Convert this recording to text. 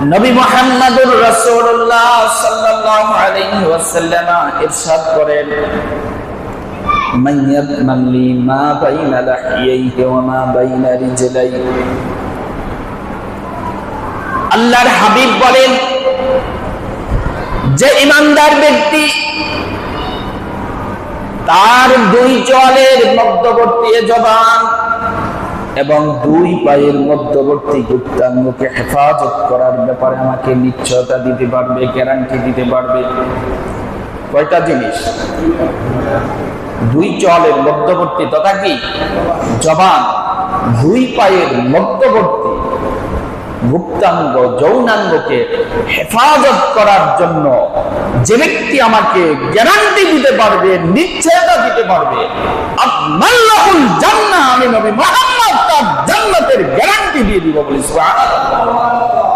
নবী মুহাম্মদুর রাসূলুল্লাহ সাল্লাল্লাহু আলাইহি ওয়াসাল্লাম ইরশাদ করেন, মান ইয়াতমান লি মা বাইনা লাহিয়াইহি ওয়া মা বাইনা রিজলাইহি। আল্লাহর হাবিব বলেন, যে ঈমানদার ব্যক্তি তার দুই চোয়ালের মধ্যবর্তী জবান এবং দুই পায়ের মধ্যবর্তী গুপ্তাঙ্গকে হেফাজত করার ব্যাপারে আমাকে নিশ্চয়তা দিতে পারবে, গ্যারান্টি দিতে পারবে। কয়টা জিনিস? দুই চোয়ালের মধ্যবর্তী তথা কি জবান, দুই পায়ের মধ্যবর্তী গুপ্তাঙ্গ যৌনাঙ্গকে হেফাজত করার জন্য যে ব্যক্তি আমাকে গ্যারান্টি দিতে পারবে, নিশ্চয়তা দিতে পারবে, আল্লাহুল জান্নাহ, আমি নবী মুহাম্মদ তার জান্নাতের গ্যারান্টি দিয়ে দিব বলি সুবহানাল্লাহ।